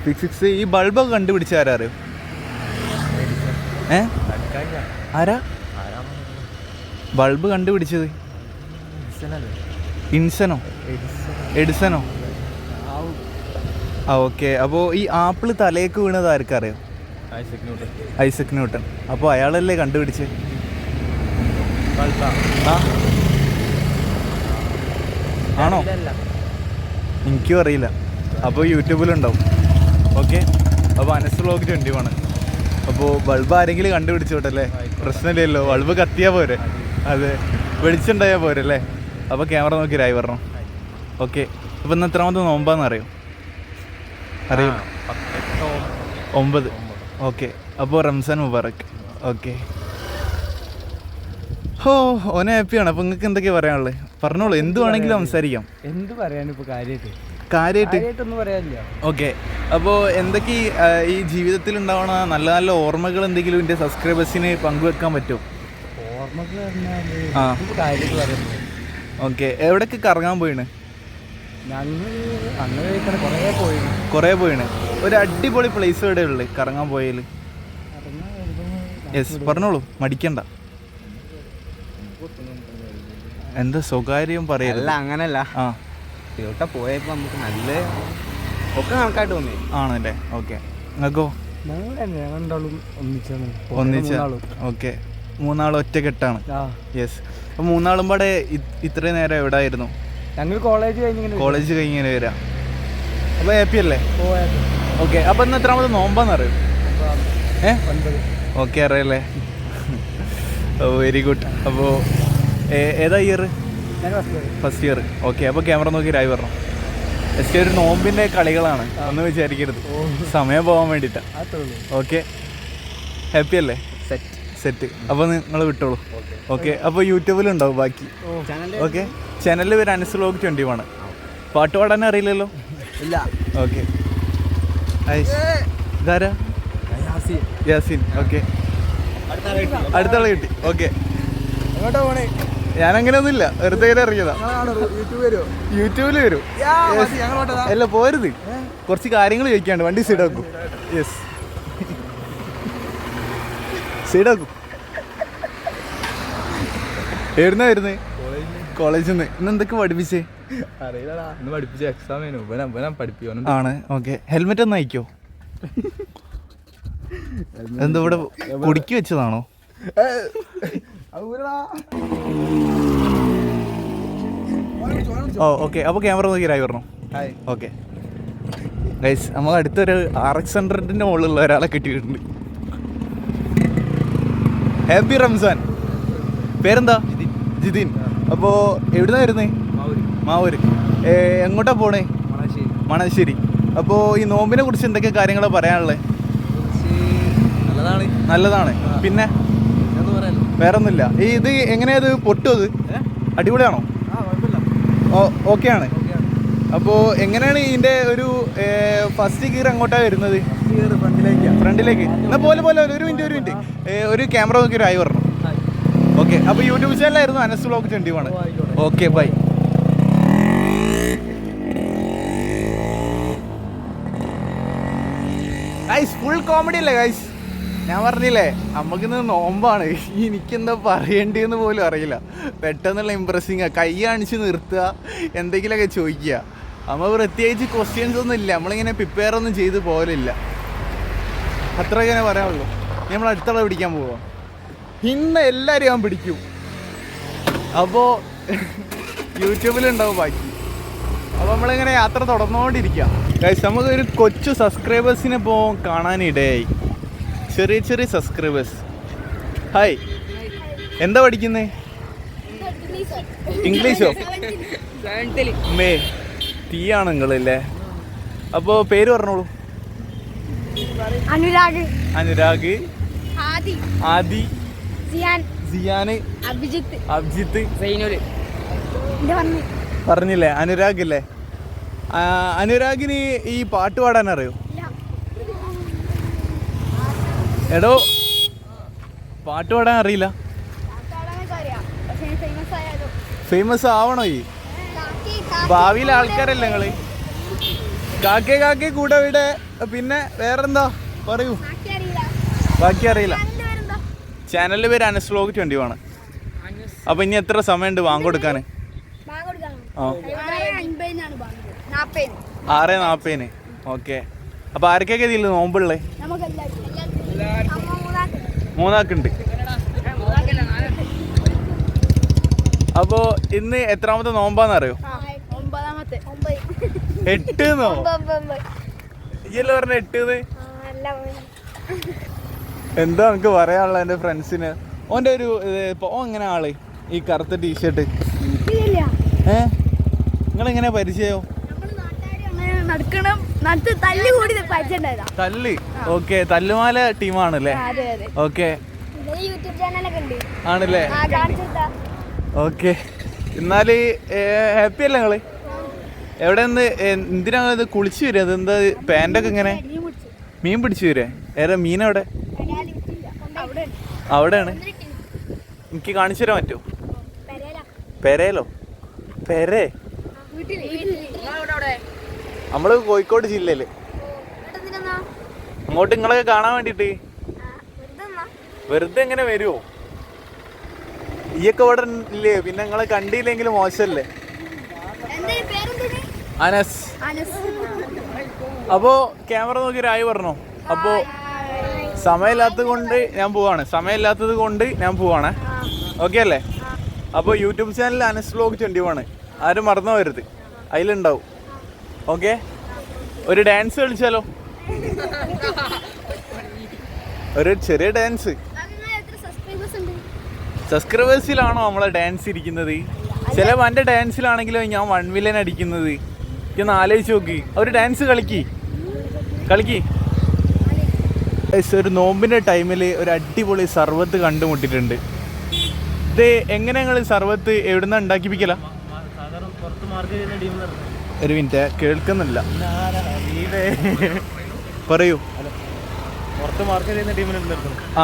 ഫിസിക്സ്. ഈ ബൾബൊക്കെ കണ്ടുപിടിച്ച ആരാ അറിയോ? ആരാ ബൾബ് കണ്ടുപിടിച്ചത്? എഡിസനോ? ഓക്കെ. അപ്പോൾ ഈ ആപ്പിൾ തലേക്ക് വീണത് ആർക്കറിയോ? Isaac Newton. അപ്പോൾ അയാളല്ലേ കണ്ടുപിടിച്ചത്? ആണോ? എനിക്കും അറിയില്ല. അപ്പോൾ യൂട്യൂബിലുണ്ടാവും. ഓക്കെ. അപ്പോൾ അനസ് വ്ലോഗ് 21. അപ്പോൾ ബൾബ് ആരെങ്കിലും കണ്ടുപിടിച്ചോട്ടല്ലേ? പ്രശ്നമില്ലല്ലോ. ബൾബ് കത്തിയാൽ പോരെ? അതെ, വെളിച്ചുണ്ടായാൽ പോരെ അല്ലേ? അപ്പോൾ ക്യാമറ നോക്കി രായി പറഞ്ഞു. ഓക്കെ, അപ്പോൾ ഇന്ന് എത്രാമത്തെ നോമ്പാന്ന് അറിയോ? അറിയോ? 9. ഓക്കെ, അപ്പോൾ റംസാൻ മുബാറക്ക്. ഓക്കെ, ഓനെ ഹാപ്പിയാണ്. അപ്പോൾ നിങ്ങൾക്ക് എന്തൊക്കെയാണ് പറയാനുള്ളത്? പറഞ്ഞോളൂ, എന്ത് വേണമെങ്കിലും സംസാരിക്കാം. എന്ത് പറയാനിപ്പോ കാര്യമായിട്ടൊന്നും പറയാനില്ല. ഓക്കെ, അപ്പോൾ എന്തൊക്കെ ഈ ജീവിതത്തിൽ ഉണ്ടാവണ നല്ല നല്ല ഓർമ്മകൾ എന്തെങ്കിലും എൻ്റെ സബ്സ്ക്രൈബേഴ്സിന് പങ്കുവെക്കാൻ പറ്റുമോ? ഓർമ്മകൾ പറഞ്ഞാൽ ഓക്കെ, എവിടേക്ക് കറങ്ങാൻ പോയിണ്? ഞങ്ങൾ അങ്ങനെ കുറേ പോയിണ്. ഒരു അടിപൊളി പ്ലേസ് എവിടെ ഉള്ളത് കറങ്ങാൻ പോയതിൽ? യെസ്, പറഞ്ഞോളൂ, മടിക്കണ്ട. എന്താ സ്വകാര്യം പറയല്ല? അങ്ങനല്ല, ആ ഇവിടെ പോയപ്പോ നമുക്ക് നല്ല ഒക്കെ കണക്കായിട്ട് തോന്നി. ആണല്ലേ? ഓക്കെ, നിങ്ങൾക്കോ? ഞങ്ങളുണ്ടാളും ഒന്നിച്ച്. ഓക്കെ, 3 ഒറ്റക്കെട്ടാണ്. യെസ്, അപ്പോൾ 3 പാടെ ഇത്രയും നേരം എവിടെ ആയിരുന്നു? ഞങ്ങൾ കോളേജ് കഴിഞ്ഞിങ്ങനെ വരാം. അപ്പോൾ ഹാപ്പി അല്ലേ? ഓക്കെ, അപ്പോൾ ഇന്ന് എത്രാമത് നോമ്പാന്ന് അറിയും? 9. ഓക്കെ, അറിയല്ലേ? ഓ, വെരി ഗുഡ്. അപ്പോൾ ഏതാ ഇയർ? First year. ഓക്കെ, അപ്പോൾ ക്യാമറ നോക്കി രായി പറഞ്ഞു. ജസ്റ്റ് ഒരു നോമ്പിൻ്റെ കളികളാണ്, ഒന്നും വിചാരിക്കരുത്, സമയം പോകാൻ വേണ്ടിയിട്ടാണ്. ഓക്കെ, ഹാപ്പി അല്ലേ? സെറ്റ്. അപ്പോൾ നിങ്ങൾ വിട്ടോളൂ. ഓക്കെ, അപ്പോൾ യൂട്യൂബിലുണ്ടാവും ബാക്കി. ഓക്കെ, ചാനലിൽ പേര് അനസ് വ്ലോഗ് 21. പാട്ട് പാടാൻ അറിയില്ലല്ലോ? ഇല്ല. ഓക്കെ, ഇതാരാ? യാസിൻ. ഓക്കെ, അടുത്താളെ കിട്ടി. ഓക്കെ, ഞാനങ്ങനെയൊന്നുമില്ല, വെറുതെ ഇറങ്ങിയതാ. യൂട്യൂബിൽ വരും. അല്ല, പോരുത്, കുറച്ച് കാര്യങ്ങൾ ചോദിക്കാണ്ട്. വണ്ടി സൈഡാക്കും. യെസ്, സൈഡാക്കും. എവിടുന്നാ വരുന്നത്? കോളേജിൽ നിന്ന്. ഇന്ന് എന്തൊക്കെ പഠിപ്പിച്ചേ? പഠിപ്പിച്ച എക്സാം പഠിപ്പിക്കണം ആണ്. ഓക്കെ, ഹെൽമെറ്റ് ഒന്ന് അയക്കോ? എന്താ ഇവിടെ കുടുക്കി വെച്ചതാണോ? ഓ, ഓക്കെ, അപ്പോൾ ക്യാമറ നോക്കി രായി പറഞ്ഞു. ഓക്കെ ഗൈസ്, നമ്മൾ അടുത്തൊരു RX 100ൻ്റെ മുകളിലുള്ള ഒരാളെ കിട്ടിയിട്ടുണ്ട്. ഹാപ്പി റംസാൻ. പേരെന്താ? ജിതിൻ. അപ്പോൾ എവിടുന്നാ വരുന്നത്? മാവൂര്. എങ്ങോട്ടാ പോണേ? മണശ്ശേരി. അപ്പോൾ ഈ നോമ്പിനെ കുറിച്ച് എന്തൊക്കെ കാര്യങ്ങളാണ് പറയാനുള്ളത്? നല്ലതാണ്. പിന്നെ വേറൊന്നുമില്ല. ഇത് എങ്ങനെയാ പൊട്ടും? അത് അടിപൊളിയാണോ? ഓക്കെ ആണ്. അപ്പോൾ എങ്ങനെയാണ് ഇതിൻ്റെ ഒരു ഫസ്റ്റ് ഗിയർ അങ്ങോട്ടാണ് വരുന്നത്? ഫ്രണ്ടിലേക്ക്. എന്നാൽ പോലെ ഒരു മിനിറ്റ് ഒരു ക്യാമറ നോക്കി ആയി പറഞ്ഞു. ഓക്കെ, അപ്പോൾ യൂട്യൂബ് ചാനലായിരുന്നു Anas vlog 21. Okay, bye. Guys, full comedy അല്ലേ ഗൈസ്? ഞാൻ പറഞ്ഞില്ലേ, നമുക്കിന്ന് നോമ്പാണ്. എനിക്കെന്താ പറയേണ്ടതെന്ന് പോലും അറിയില്ല. പെട്ടെന്നുള്ള ഇമ്പ്രസിങ്, കൈ കാണിച്ച് നിർത്തുക, എന്തെങ്കിലുമൊക്കെ ചോദിക്കുക. നമ്മൾ പ്രത്യേകിച്ച് ക്വസ്റ്റ്യൻസ് ഒന്നും ഇല്ല, നമ്മളിങ്ങനെ പ്രിപ്പയർ ഒന്നും ചെയ്ത് പോലില്ല. അത്രയൊക്കെ ഞാൻ പറയാനുള്ളൂ. നമ്മൾ അടുത്തുള്ള പിടിക്കാൻ പോവാം. ഇന്ന് എല്ലാവരും ഞാൻ പിടിക്കും. അപ്പോൾ യൂട്യൂബിലുണ്ടാവും ബാക്കി. അപ്പോൾ നമ്മളിങ്ങനെ യാത്ര തുടർന്നുകൊണ്ടിരിക്കുക. ഗൈസ്, നമുക്കൊരു കൊച്ചു സബ്സ്ക്രൈബേഴ്സിനെ ഇപ്പോൾ കാണാനിടയായി. ചെറിയ സബ്സ്ക്രൈബേഴ്സ്. ഹായ്, എന്താ പഠിക്കുന്നത്? ഇംഗ്ലീഷോ? തീയാണ് നിങ്ങളല്ലേ? അപ്പോൾ പേര് പറഞ്ഞോളൂ. അനുരാഗ്, ആദി, സിയാൻ, അഭിജിത്ത്. പറഞ്ഞില്ലേ? അനുരാഗ് അല്ലേ? അനുരാഗിന് ഈ പാട്ട് പാടാൻ അറിയോ? എടോ, പാട്ട് പാടാൻ അറിയില്ല. ഫേമസ് ആവണോ? ഈ ഭാവിയിലെ ആൾക്കാരല്ലേ നിങ്ങള്? കാക്കേ കൂടെ ഇവിടെ. പിന്നെ വേറെന്താ പറയൂ? ബാക്കി അറിയില്ല. ചാനലിൻ്റെ പേര് അനസ് വ്ലോഗ് 21. അപ്പോൾ ഇനി എത്ര സമയമുണ്ട് ബാങ്ക് കൊടുക്കാൻ? 6:40. ഓക്കെ, അപ്പോൾ ആർക്കൊക്കെ ഇതില്ല നോമ്പുള്ളേ? 3 ആക്കുണ്ട്. അപ്പോൾ ഇന്ന് എത്രാമത്തെ നോമ്പാന്ന് അറിയോ? 8. ഇയ്യല്ലേ പറഞ്ഞ 8? എന്താ നമുക്ക് പറയാനുള്ള എൻ്റെ ഫ്രണ്ട്സിന്? ഓൻ്റെ ഒരു ഓൻ എങ്ങനെ ആള് ഈ കറുത്ത ടീഷർട്ട്? നിങ്ങളെങ്ങനെ പരിചയോ? തല്ല്. ഓക്കെ, തല്ലുമാല ടീമാണല്ലേ? ഓക്കെ ആണല്ലേ? ഓക്കെ, എന്നാല് ഹാപ്പി അല്ലേ നിങ്ങള്? എവിടെ നിന്ന് എന്തിനാ ഇത് കുളിച്ചു വരിക? അതെന്താ പാൻറ്റൊക്കെ ഇങ്ങനെ? മീൻ പിടിച്ചു വരെ? ഏതാ മീൻ? എവിടെ? അവിടെയാണ്. എനിക്ക് കാണിച്ചു തരാൻ പറ്റുമോ? പെരയിലോ? പെരേ? നമ്മള് കോഴിക്കോട് ജില്ലയില്. അങ്ങോട്ട് നിങ്ങളൊക്കെ കാണാൻ വേണ്ടിട്ട്. വെറുതെ എങ്ങനെ വരുമോ? ഈയൊക്കെ ഇവിടെ ഇല്ലേ? പിന്നെ നിങ്ങളെ കണ്ടില്ലെങ്കിലും മോശമല്ലേ? അനസ്. അപ്പോ ക്യാമറ നോക്കി ഒരു ആയി പറഞ്ഞോ. അപ്പോ സമയമില്ലാത്തത് കൊണ്ട് ഞാൻ പോവാണ്. ഓക്കെ അല്ലേ? അപ്പോൾ യൂട്യൂബ് ചാനൽ അനസ് വ്ലോഗ് 21 ആരും മറന്നു പോകരുത്, അതിലുണ്ടാവും. ഓക്കെ, ഒരു ഡാൻസ് കളിച്ചാലോ? ഒരു ചെറിയ ഡാൻസ്. സബ്സ്ക്രൈബേഴ്സിലാണോ നമ്മളെ ഡാൻസ് ഇരിക്കുന്നത്? ചില എൻ്റെ ഡാൻസിലാണെങ്കിലോ ഞാൻ 1 മില്യൺ അടിക്കുന്നത്. ഒന്ന് ആലോചിച്ച് നോക്കി. ഒരു ഡാൻസ് കളിക്ക്. ഒരു നോമ്പിൻ്റെ ടൈമിൽ ഒരു അടിപൊളി സർവത്ത് കണ്ടുമുട്ടിയിട്ടുണ്ട്. ഇത് എങ്ങനെ നിങ്ങൾ സർവത്ത് എവിടുന്ന ഉണ്ടാക്കിപ്പിക്കല? ഒരു മിനിറ്റ്, കേൾക്കുന്നില്ല. പറയൂ.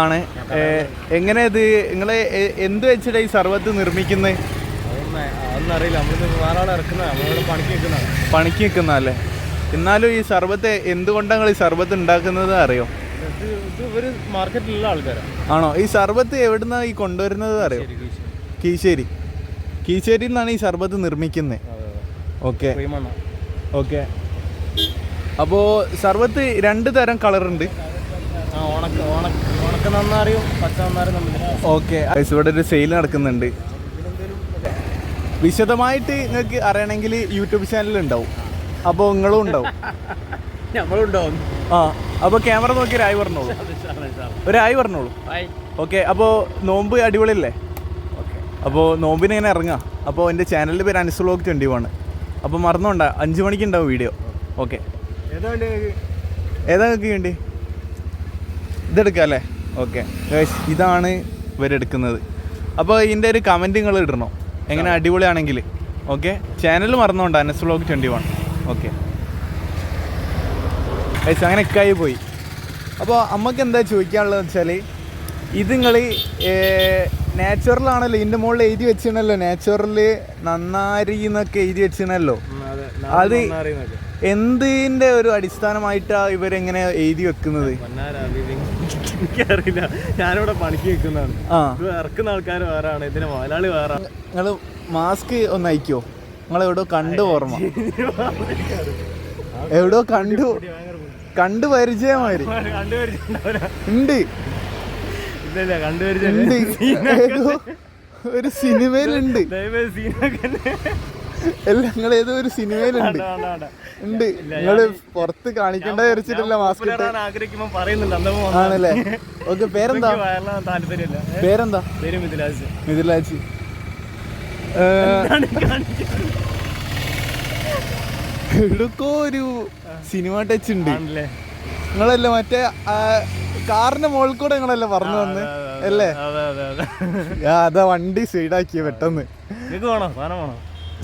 ആണ്. എങ്ങനെ ഇത് നിങ്ങളെ എന്ത് വെച്ചിട്ടാ ഈ സർവത്ത് നിർമ്മിക്കുന്നത്? പണിക്ക് നിൽക്കുന്നതല്ലേ? എന്നാലും ഈ സർബത്ത് എന്തുകൊണ്ടാണ് നിങ്ങൾ ഈ സർബത്ത് ഉണ്ടാക്കുന്നത് അറിയോ? ആണോ? ഈ സർബത്ത് എവിടുന്നാ ഈ കൊണ്ടുവരുന്നത് അറിയോ? കീശേരിയിൽ നിന്നാണ് ഈ സർബത്ത് നിർമ്മിക്കുന്നത്. ഓക്കെ. അപ്പോൾ സർബത്ത് 2 തരം കളറുണ്ട്. ഓക്കെ, ഇവിടെ ഒരു സെയിൽ നടക്കുന്നുണ്ട്. വിശദമായിട്ട് നിങ്ങൾക്ക് അറിയണമെങ്കിൽ യൂട്യൂബ് ചാനൽ ഉണ്ടാവും. അപ്പോൾ നിങ്ങളും ഉണ്ടാവും. ആ, അപ്പോൾ ക്യാമറ നോക്കി ഒരു ആയി പറഞ്ഞോളൂ. ഓക്കെ, അപ്പോൾ നോമ്പ് അടിപൊളിയല്ലേ? അപ്പോൾ നോമ്പിന് ഇങ്ങനെ ഇറങ്ങാം. അപ്പോൾ എൻ്റെ ചാനലിൻ്റെ പേര് അനസ് വ്ലോഗ് 21. അപ്പോൾ മറന്നോണ്ട, 5 മണിക്ക് ഉണ്ടാവും വീഡിയോ. ഓക്കെ, ഏതാ നിങ്ങൾക്ക് വേണ്ടി? ഇതെടുക്കാം അല്ലേ? ഓക്കെ, ഇതാണ് ഇവരെടുക്കുന്നത്. അപ്പോൾ ഇതിൻ്റെ ഒരു കമൻറ്റ് നിങ്ങൾ ഇടണം, എങ്ങനെ അടിപൊളിയാണെങ്കിൽ. ഓക്കെ, ചാനൽ മറന്നോണ്ട, അനസ് വ്ലോഗ് 21. ഓക്കെ, അങ്ങനെ എക്കായി പോയി. അപ്പോൾ അമ്മക്ക് എന്താ ചോദിക്കാനുള്ളതെന്ന് വെച്ചാൽ, ഇത് നിങ്ങൾ നാച്ചുറലാണല്ലോ, ഇതിൻ്റെ മുകളിൽ എഴുതി വെച്ചിരുന്നല്ലോ, നാച്ചുറൽ നന്നാരി എന്നൊക്കെ എഴുതി വെച്ചിരുന്നല്ലോ. അത് എന്തിൻ്റെ ഒരു അടിസ്ഥാനമായിട്ടാണ് ഇവരെങ്ങനെ എഴുതി വെക്കുന്നത്? എനിക്കറിയില്ല, ഞാനിവിടെ പണിക്ക് വെക്കുന്നതാണ്. ഇറക്കുന്ന ആൾക്കാർ വേറാണ്, ഇതിന് മുതലാളി വേറെ. നിങ്ങൾ മാസ്ക് ഒന്ന് അയക്കോ? നിങ്ങളെവിടെയോ കണ്ടു ഓർമ്മ, എവിടെയോ കണ്ടു പരിചയമാതിരി ഉണ്ട്. ഒരു സിനിമയിലുണ്ട്. എല്ലാം നിങ്ങൾ ഏതോ ഒരു സിനിമയിലുണ്ട്. നിങ്ങള് പുറത്ത് കാണിക്കേണ്ട വിചാരിച്ചിട്ടല്ല മാസ്ക് ആണല്ലേ? ഓക്കെ, പേരെന്താ? മിഥിലാജ്. എവിടൊക്കെ ഒരു സിനിമ ടച്ച് ഉണ്ട്. നിങ്ങളല്ലേ മറ്റേ കാറിന്റെ മുകളിൽ കൂടെ നിങ്ങളല്ലേ പറഞ്ഞു വന്ന് അല്ലേ? അതാ വണ്ടി സൈഡാക്കിയ പെട്ടെന്ന്.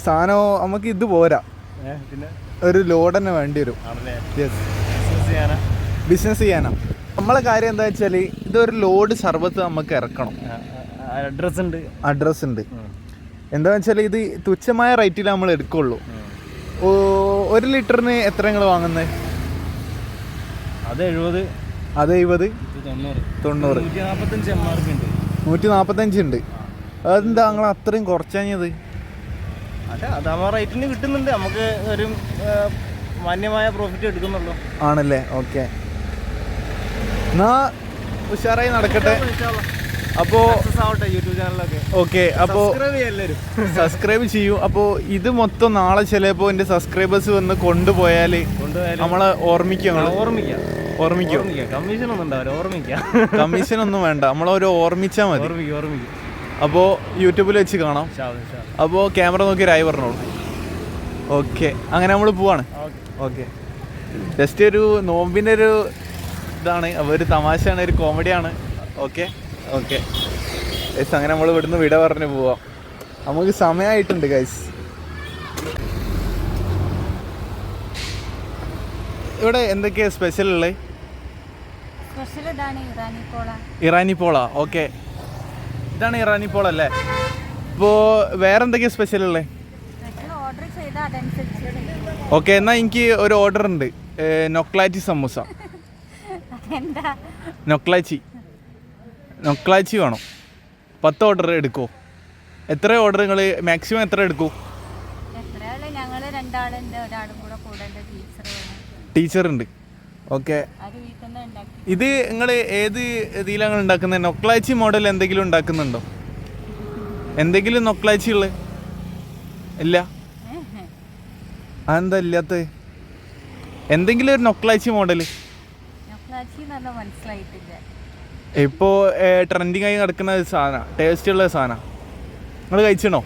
സാധനം നമുക്ക് ഇത് പോരാ, ഒരു ലോഡ് തന്നെ വേണ്ടി വരും. ബിസിനസ് ചെയ്യാനാ. നമ്മളെ കാര്യം എന്താ വെച്ചാല്, ഇതൊരു ലോഡ് സർബത്ത് നമുക്ക് ഇറക്കണം. അഡ്രസ് ഉണ്ട്. എന്താ വെച്ചാൽ ഇത് തുച്ഛമായ റേറ്റിൽ നമ്മൾ എടുക്കുള്ളൂ. 1 ലിറ്ററിന് എത്ര നിങ്ങൾ വാങ്ങുന്നത്? അത് 70, അത് 70, 90, 145 ഉണ്ട്. അതെന്താ നിങ്ങൾ അത്രയും കുറച്ചത്? അത് റേറ്റിന് കിട്ടുന്നുണ്ട്, നമുക്ക് ഒരു മാന്യമായ പ്രോഫിറ്റ് എടുക്കുന്നുള്ളൂ. ആണല്ലേ? ഓക്കെ, എന്നാ ഉഷാറായി നടക്കട്ടെ. അപ്പോൾ യൂട്യൂബ് ചാനലൊക്കെ ഓക്കെ, അപ്പോൾ സബ്സ്ക്രൈബ് ചെയ്യൂ. അപ്പോൾ ഇത് മൊത്തം നാളെ ചിലപ്പോൾ എൻ്റെ സബ്സ്ക്രൈബേഴ്സ് വന്ന് കൊണ്ടുപോയാൽ നമ്മളെ ഓർമ്മിക്കും. കമ്മീഷൻ ഒന്നും വേണ്ട, നമ്മളൊരു ഓർമ്മിച്ചാൽ മതി. അപ്പോൾ യൂട്യൂബിൽ വെച്ച് കാണാം. അപ്പോൾ ക്യാമറ നോക്കി രായി പറഞ്ഞോളൂ. ഓക്കെ, അങ്ങനെ നമ്മൾ പോവാണ്. ഓക്കെ, ജസ്റ്റ് ഒരു നോമ്പിൻ്റെ ഒരു ഇതാണ്, അപ്പോൾ ഒരു തമാശയാണ്, ഒരു കോമഡിയാണ്. ഓക്കെ ഓക്കെ ഗൈസ്, അങ്ങനെ നമ്മൾ ഇവിടുന്ന് വിട പറഞ്ഞ് പോവാം. നമുക്ക് സമയമായിട്ടുണ്ട് ഗൈസ്. ഇവിടെ എന്തൊക്കെയാണ് സ്പെഷ്യൽ ഉള്ളത്? ഇറാനി പോള. ഓക്കെ, ഇതാണ് ഇറാനി പോള അല്ലേ? ഇപ്പോൾ വേറെ എന്തൊക്കെയാണ് സ്പെഷ്യൽ ഉള്ളത്? ഓക്കെ, എന്നാൽ എനിക്ക് ഒരു ഓർഡർ ഉണ്ട്, നൊക്ലാച്ചി സമൂസ. നൊക്ലാച്ചി വേണം. 10 ഓർഡർ എടുക്കുമോ? എത്ര ഓർഡർ നിങ്ങൾ മാക്സിമം എത്ര എടുക്കൂ? ടീച്ചറുണ്ട്. ഓക്കെ, ഇത് നിങ്ങൾ ഏത് ഇതിലാണ് ഉണ്ടാക്കുന്നത്? നൊക്ലാച്ചി മോഡൽ എന്തെങ്കിലും ഉണ്ടാക്കുന്നുണ്ടോ? എന്തെങ്കിലും നൊക്ലാച്ചി ഉള്ളത് ഇല്ല? അതെന്താ ഇല്ലാത്ത? എന്തെങ്കിലും ഒരു നൊക്ലാച്ചി മോഡൽ ഇപ്പോൾ ട്രെൻഡിങ് ആയി നടക്കുന്ന സാധനം, ടേസ്റ്റ് ഉള്ള സാധനം നിങ്ങൾ കഴിച്ചണോ?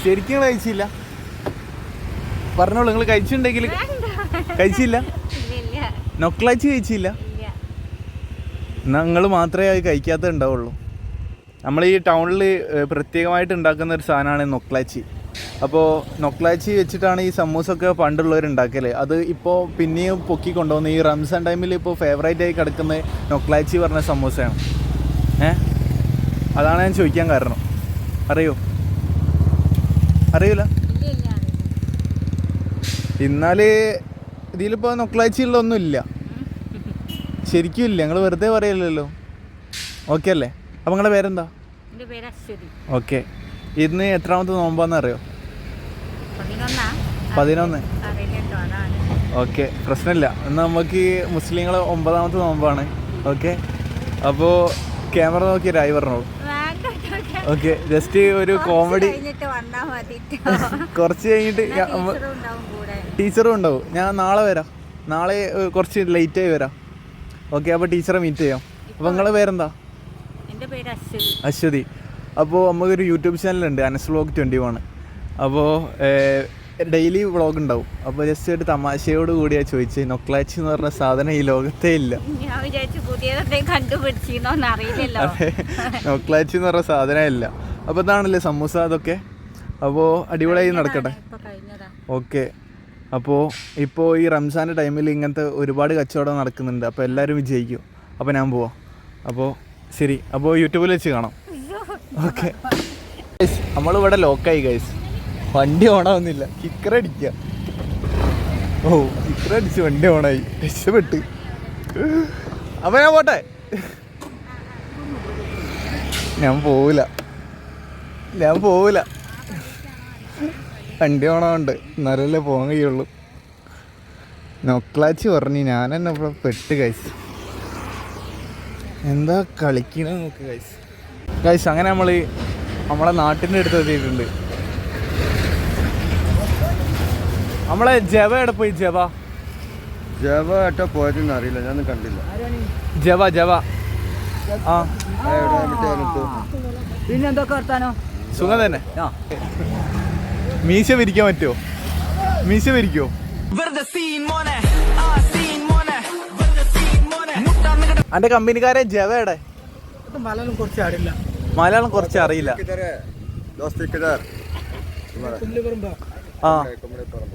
ശരിക്കും കഴിച്ചില്ല? പറഞ്ഞോളൂ, നിങ്ങൾ കഴിച്ചിട്ടുണ്ടെങ്കിൽ. കഴിച്ചില്ല? നൊക്ലാച്ചി കഴിച്ചില്ല? എന്നാൽ നിങ്ങൾ മാത്രമേ അത് കഴിക്കാത്ത ഉണ്ടാവുള്ളൂ. നമ്മൾ ഈ ടൗണിൽ പ്രത്യേകമായിട്ട് ഉണ്ടാക്കുന്ന ഒരു സാധനമാണ് നൊക്ലാച്ചി. അപ്പോൾ നൊക്ലാച്ചി വെച്ചിട്ടാണ് ഈ സമൂസൊക്കെ പണ്ടുള്ളവർ ഉണ്ടാക്കൽ. അത് ഇപ്പോൾ പിന്നെയും പൊക്കി കൊണ്ടുപോകുന്ന ഈ റംസാൻ ടൈമിൽ ഇപ്പോൾ ഫേവറേറ്റ് ആയി കിടക്കുന്ന നൊക്ലാച്ചി പറഞ്ഞ സമൂസയാണ്. അതാണ് ഞാൻ ചോദിക്കാൻ കാരണം. അറിയോ? അറിയില്ല? എന്നാൽ ഇതിലിപ്പോൾ നൊക്ലാച്ചി ഉള്ളതൊന്നും ഇല്ല, ശരിക്കും ഇല്ല. നിങ്ങൾ വെറുതെ പറയില്ലല്ലോ. ഓക്കെ അല്ലേ? അപ്പോൾ നിങ്ങളുടെ പേരെന്താ? ഓക്കെ, ഇന്ന് എത്രാമത്തെ നോമ്പാന്ന് അറിയോ? 11. ഓക്കെ, പ്രശ്നമില്ല. എന്നാൽ നമുക്ക് മുസ്ലിങ്ങൾ 9ാമത്തെ നോമ്പാണ്. ഓക്കെ, അപ്പോൾ ക്യാമറ നോക്കി രായി പറഞ്ഞോളൂ. ഓക്കെ, ജസ്റ്റ് ഒരു കോമഡി. കുറച്ച് കഴിഞ്ഞിട്ട് ടീച്ചറും ഉണ്ടാവും. ഞാൻ നാളെ വരാം, നാളെ കുറച്ച് ലേറ്റായി വരാം. ഓക്കെ, അപ്പോൾ ടീച്ചറെ മീറ്റ് ചെയ്യാം. അപ്പോൾ നിങ്ങളുടെ പേരെന്താ? അശ്വതി. അപ്പോൾ നമുക്കൊരു യൂട്യൂബ് ചാനലുണ്ട്, അനസ് വ്ലോഗ് 21. അപ്പോൾ ഡെയിലി വ്ളോഗ് ഉണ്ടാവും. അപ്പോൾ ജസ്റ്റ് ഒരു തമാശയോട് കൂടിയാണ് ചോദിച്ചത്, നൊക്ലാച്ചി എന്ന് പറഞ്ഞ സാധനം ഈ ലോകത്തേ ഇല്ല. അതെ, നൊക്ലാച്ചി എന്ന് പറഞ്ഞ സാധനം ഇല്ല. അപ്പോൾ ഇതാണല്ലേ സമൂസ, അതൊക്കെ. അപ്പോൾ അടിപൊളിയായി നടക്കട്ടെ. ഓക്കെ, അപ്പോൾ ഇപ്പോൾ ഈ റംസാൻ്റെ ടൈമിൽ ഇങ്ങനത്തെ ഒരുപാട് കച്ചവടം നടക്കുന്നുണ്ട്. അപ്പോൾ എല്ലാവരും വിജയിക്കും. അപ്പോൾ ഞാൻ പോവാം. അപ്പോൾ ശരി, അപ്പോൾ യൂട്യൂബിൽ വെച്ച് കാണാം. ഓക്കെ, നമ്മളിവിടെ ലോക്കായി ഗൈസ്. വണ്ടി ഓണാവുന്നില്ല, കിക്കറടിക്കുക. കിക്കറടിച്ച് വണ്ടി ഓണായി, രക്ഷപ്പെട്ട്. അപ്പോൾ ഞാൻ പോട്ടെ, ഞാൻ പോവില്ല. വണ്ടി ഓണമുണ്ട്, എന്നാലല്ലേ പോകാൻ കഴിയുള്ളൂ. നൊക്ലാച്ചി പറഞ്ഞ് ഞാൻ തന്നെ ഇവിടെ പെട്ട് ഗൈസ്. എന്താ കളിക്കണ നോക്ക് ഗൈസ്. അങ്ങനെ നമ്മളെ നാട്ടിൻ്റെ അടുത്ത് എത്തിയിട്ടുണ്ട്. നമ്മളെ ജവ എവിടെ പോയി? ജവ ഏട്ടാ പോയതെന്ന് അറിയില്ല, ഞാനൊന്നും കണ്ടില്ല. ജവ ആ, പിന്നെ എന്തൊക്കെ വർത്താനോ? സുഖം തന്നെ. മീശ വിരിക്കാൻ പറ്റുമോ? മീശ വിരിക്കോ? അന്റെ കമ്പനിക്കാരെ ജവയുടെ മലയാളം കുറച്ച് അറിയില്ല. ആ,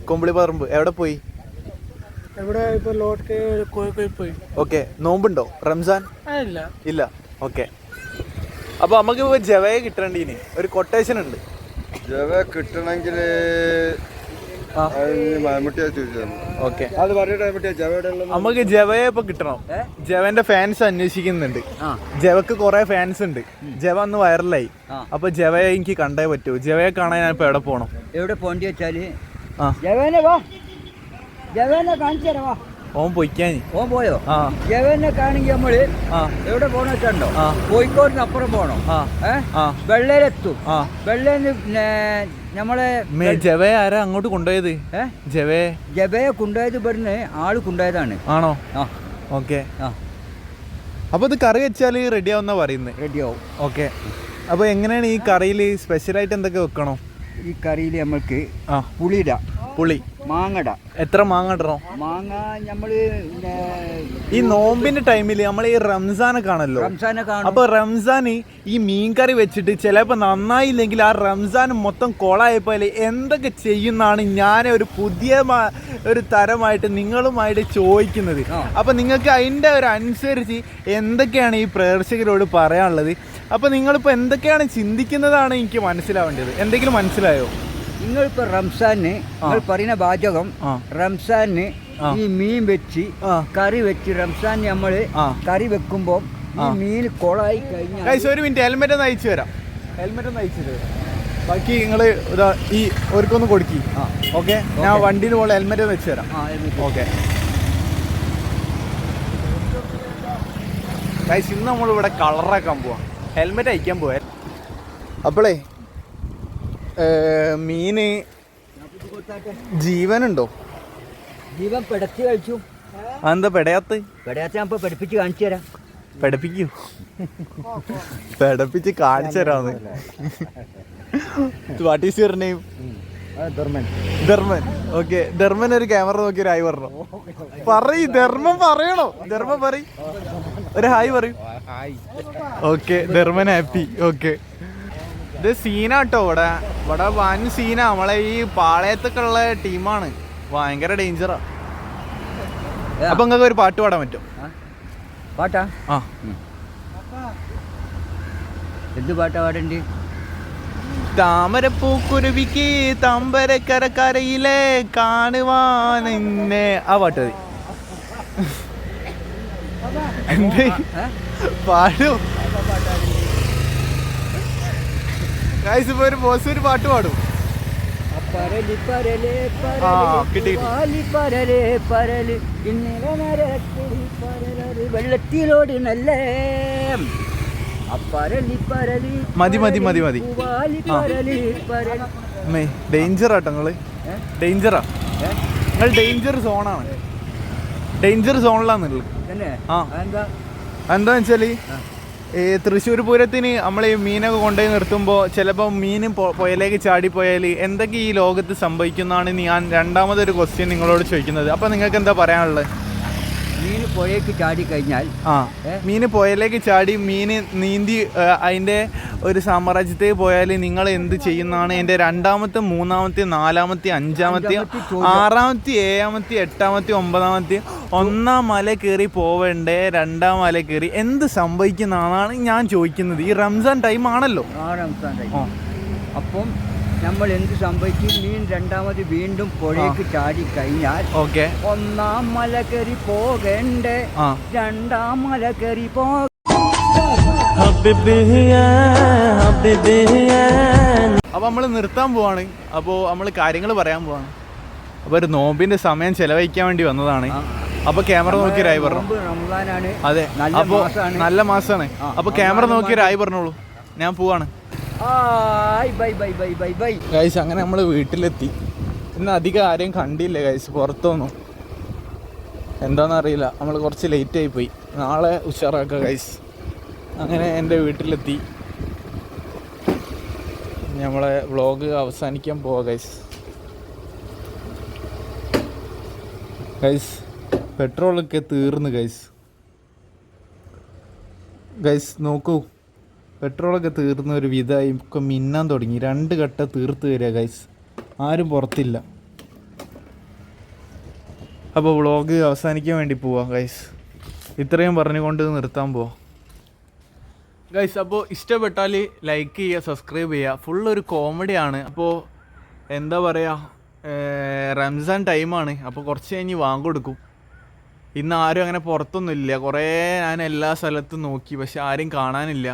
കുമ്പിളിപ്പറമ്പ്. എവിടെ പോയി? ഓക്കെ, നോമ്പുണ്ടോ റംസാൻ? ഇല്ല. ഓക്കെ, അപ്പൊ നമുക്ക് ഇപ്പൊ ജവയെ കിട്ടണ്ടീന് ഒരു കൊട്ടേഷൻ ഉണ്ട്. ജവ കിട്ടണമെങ്കിൽ ഓക്കെ, നമുക്ക് ജവയെ ഇപ്പൊ കിട്ടണം. ജവന്റെ ഫാൻസ് അന്വേഷിക്കുന്നുണ്ട്. ജവക്ക് കുറെ ഫാൻസ് ഉണ്ട്. ജവ ഒന്ന് വൈറലായി. അപ്പൊ ജവയെ എനിക്ക് കണ്ടേ പറ്റൂ. ജവയെ കാണാൻ ഞാൻ ഇപ്പൊ എവിടെ പോണം? എവിടെ പോണ്ടി വെച്ചാല് ഓൻ പൊയ്ക്കാൻ. ഓൻ പോയോ? ജവനെ കാണെങ്കിൽ നമ്മള് എവിടെ പോണ വെച്ചാണ്ടോ, കോഴിക്കോടിന് അപ്പുറം പോണോ? വെള്ളയിലെത്തും. വെള്ളേന്ന് നമ്മളെ ജവയെ ആരാ അങ്ങോട്ട് കൊണ്ടുപോയത്? ജവയെ കൊണ്ടുപോയത് ഇവിടുന്ന് ആള് കൊണ്ടുപോയതാണ്. ആണോ? ഓക്കെ, അപ്പോൾ ഇത് കറി വെച്ചാൽ റെഡി ആവുന്ന പറയുന്നത്. റെഡിയാവും. ഓക്കെ. അപ്പോൾ എങ്ങനെയാണ് ഈ കറിയിൽ സ്പെഷ്യലായിട്ട് എന്തൊക്കെ വെക്കണോ? ഈ കറിയിൽ നമുക്ക് ആ പുളിയിടാം, പുളി, മാങ്ങട. എത്ര മാങ്ങ ഇടണം? മാങ്ങ നമ്മൾ ഈ നോമ്പിന്റെ ടൈമിൽ നമ്മൾ ഈ റംസാനൊക്കെ ആണല്ലോ, റംസാനെ കാണും. അപ്പൊ റംസാൻ ഈ മീൻകറി വെച്ചിട്ട് ചിലപ്പോൾ നന്നായില്ലെങ്കിൽ ആ റംസാൻ മൊത്തം കൊളായപ്പോൾ എന്തൊക്കെ ചെയ്യുന്നാണ് ഞാൻ ഒരു പുതിയ ഒരു തരമായിട്ട് നിങ്ങളുമായിട്ട് ചോദിക്കുന്നത്. അപ്പൊ നിങ്ങൾക്ക് അതിൻ്റെ ഒരു അനുസരിച്ച് എന്തൊക്കെയാണ് ഈ പ്രേക്ഷകരോട് പറയാനുള്ളത്? അപ്പൊ നിങ്ങളിപ്പോൾ എന്തൊക്കെയാണ് ചിന്തിക്കുന്നതാണ് എനിക്ക് മനസ്സിലാവേണ്ടത്. എന്തെങ്കിലും മനസ്സിലായോ? നിങ്ങളിപ്പോ റംസാന് നിങ്ങൾ പറയുന്ന പാചകം, റംസാന് ഈ മീൻ വെച്ച് കറി വെച്ച് റംസാൻ നമ്മള് കറി വെക്കുമ്പോ ഈ മീൻ കൊളായി കഴിഞ്ഞാൽ ഒരു മിനിറ്റ്, ഹെൽമെറ്റ് ഒന്ന് അയച്ചു തരാം. ഹെൽമെറ്റ് ഒന്ന് അയച്ചു തരാം. ബാക്കി നിങ്ങൾ ഇതാ ഈ ഓർക്കൊന്ന് കൊടുക്കി. ഓക്കെ, ഞാൻ വണ്ടിയിൽ പോലെ ഹെൽമെറ്റ് ഒന്ന് വെച്ച് തരാം. ഓക്കെ ഗൈസ്, ഇന്ന് നമ്മളിവിടെ കളറാക്കാൻ പോവാം, ഹെൽമെറ്റ് അയക്കാൻ പോയാൽ. അപ്പോളേ മീന് ജീവനുണ്ടോ? ജീവൻ പെടത്തി കഴിച്ചു. അതെന്താ പെടയാത്ത്? പെടയാത്ത ഞാൻ പഠിപ്പിച്ച് കാണിച്ചു തരാം. പഠിപ്പിക്കൂ, പഠിപ്പിച്ച് കാണിച്ചു തരാന്ന്. What is your name? Dharman. Okay, Dharman ഒരു ക്യാമറ നോക്കി ഒരു ഹായ് പറഞ്ഞോ. പറയ്, ധർമ്മൻ പറയണോ? ധർമ്മൻ പറയ്, ഒരു ഹായ് പറയൂ. Okay, Dharman happy. ഓക്കെ, ഇത് സീനാട്ടോ. ഇവിടെ വൻ സീനാ. നമ്മളെ ഈ പാളയത്തൊക്കെ ഉള്ള ടീമാണ്, ഭയങ്കര ഡേഞ്ചറാ. അപ്പൊ നിങ്ങൾക്ക് ഒരു പാട്ട് പാടാൻ പറ്റും? പാട്ടാ? ആ, എന്ത് പാട്ടാ പാടേണ്ടി? താമരപ്പൂക്കുരുവിക്ക് തമ്പരക്കരക്കരയിലെ കാണുവാൻ എന്നെ. ആ പാട്ട് മതി. എന്ത് പാടൂ? ഇപ്പൊ ഒരു ബോസ് ഒരു പാട്ട് പാടും. വെള്ളത്തിലോട് നല്ല മതി മതി മതി മതി. ഡേഞ്ചർ ആട്ടോ നിങ്ങള്, ഡേഞ്ചറാ നിങ്ങൾ. ഡേഞ്ചർ സോണാണ്, ഡേഞ്ചർ സോണിലാന്നുള്ളത്. ആ, എന്താന്ന് വെച്ചാല് തൃശ്ശൂർ പൂരത്തിന് നമ്മൾ ഈ മീനൊക്കെ കൊണ്ടുപോയി നിർത്തുമ്പോൾ ചിലപ്പോൾ മീൻ പുഴയിലേക്ക് ചാടിപ്പോയാൽ എന്തൊക്കെ ഈ ലോകത്ത് സംഭവിക്കുന്നതാണ് ഞാൻ രണ്ടാമതൊരു ക്വസ്റ്റ്യൻ നിങ്ങളോട് ചോദിക്കുന്നത്. അപ്പം നിങ്ങൾക്ക് എന്താ പറയാനുള്ളത്? മീൻ പുഴയ്ക്ക് ചാടി കഴിഞ്ഞാൽ, മീൻ പുഴയിലേക്ക് ചാടി മീൻ നീന്തി അതിൻ്റെ ഒരു സാമ്രാജ്യത്തേക്ക് പോയാൽ നിങ്ങൾ എന്ത് ചെയ്യുന്നതാണ് എൻ്റെ രണ്ടാമത്തെ, മൂന്നാമത്തെ, നാലാമത്തെ, അഞ്ചാമത്തെ, ആറാമത്തെ, ഏഴാമത്തെ, എട്ടാമത്തെ, ഒമ്പതാമത്തെ, ഒന്നാം മല കയറി പോവേണ്ടേ, രണ്ടാം മല കയറി എന്ത് സംഭവിക്കുന്നതാണ് ഞാൻ ചോദിക്കുന്നത്. ഈ റംസാൻ ടൈം ആണല്ലോ. റംസാൻ ടൈം. അപ്പം നമ്മൾ എന്ത് സംഭവിക്കും? മീൻ രണ്ടാമത് വീണ്ടും പുഴയ്ക്ക് ചാടി കഴിഞ്ഞാൽ ഒന്നാം മല കയറി പോകണ്ടേ, രണ്ടാം മല കയറി അപ്പൊ നമ്മൾ നിർത്താൻ പോവാണ്. അപ്പോൾ നമ്മൾ കാര്യങ്ങൾ പറയാൻ പോവാണ്. അപ്പോൾ ഒരു നോമ്പിന്റെ സമയം ചെലവഴിക്കാൻ വേണ്ടി വന്നതാണ്. അപ്പൊ ക്യാമറ നോക്കി രായി പറഞ്ഞു. അതെ, അപ്പോൾ നല്ല മാസമാണ്. അപ്പൊ ക്യാമറ നോക്കി രായി പറഞ്ഞോളൂ. ഞാൻ പോവാണ്. ഗൈസ്, അങ്ങനെ നമ്മൾ വീട്ടിലെത്തി. ഇന്ന് അധികം ആരെയും കണ്ടില്ല ഗൈസ്, പുറത്തൊന്നും. എന്താണെന്നറിയില്ല, നമ്മൾ കുറച്ച് ലേറ്റായി പോയി. നാളെ ഉഷാറാക്കാം ഗൈസ്. അങ്ങനെ എൻ്റെ വീട്ടിലെത്തി. നമ്മളെ വ്ളോഗ് അവസാനിക്കാൻ പോവാ ഗൈസ്. ഗൈസ്, പെട്രോളൊക്കെ തീർന്നു ഗൈസ്. ഗൈസ് നോക്കൂ, പെട്രോളൊക്കെ തീർന്ന ഒരു വിധമായി ഒക്കെ മിന്നാൻ തുടങ്ങി. 2 ഘട്ട തീർത്ത് വരിക ഗൈസ്. ആരും പുറത്തില്ല. അപ്പോൾ വ്ളോഗ് അവസാനിക്കാൻ വേണ്ടി പോവാം ഗൈസ്. ഇത്രയും പറഞ്ഞുകൊണ്ട് നിർത്താൻ പോവാം ഗൈസ്. അപ്പോൾ ഇഷ്ടപ്പെട്ടാൽ ലൈക്ക് ചെയ്യുക, സബ്സ്ക്രൈബ് ചെയ്യുക. ഫുള്ളൊരു കോമഡിയാണ്. അപ്പോൾ എന്താ പറയുക, റംസാൻ ടൈമാണ്. അപ്പോൾ കുറച്ച് കഴിഞ്ഞ് വാങ്ങിക്കൊടുക്കും. ഇന്ന് ആരും അങ്ങനെ പുറത്തൊന്നുമില്ല. കുറേ ഞാൻ എല്ലാ സ്ഥലത്തും നോക്കി, പക്ഷെ ആരും കാണാനില്ല.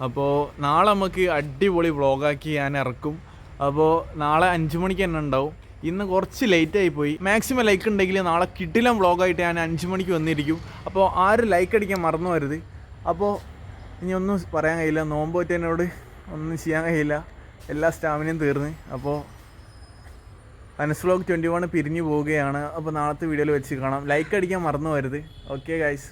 അപ്പോൾ നാളെ നമുക്ക് അടിപൊളി വ്ളോഗാക്കി ഞാൻ ഇറക്കും. അപ്പോൾ നാളെ 5 മണിക്ക് തന്നെ ഉണ്ടാവും. ഇന്ന് കുറച്ച് ലേറ്റായി പോയി. മാക്സിമം ലൈക്ക് ഉണ്ടെങ്കിൽ നാളെ കിടിലം വ്ളോഗായിട്ട് ഞാൻ 5 മണിക്ക് വന്നിരിക്കും. അപ്പോൾ ആരും ലൈക്ക് അടിക്കാൻ മറന്നു വരുത്. അപ്പോൾ ഇനി ഒന്നും പറയാൻ കഴിയില്ല. നോമ്പ് എന്നോട് ഒന്നും ചെയ്യാൻ കഴിയില്ല. എല്ലാ സ്റ്റാമിനയും തീർന്ന്. അപ്പോൾ അനസ് വ്ളോഗ് 21 പിരിഞ്ഞു പോവുകയാണ്. അപ്പോൾ നാളത്തെ വീഡിയോയിൽ വെച്ച് കാണാം. ലൈക്ക് അടിക്കാൻ മറന്നു വരുത്. Okay guys.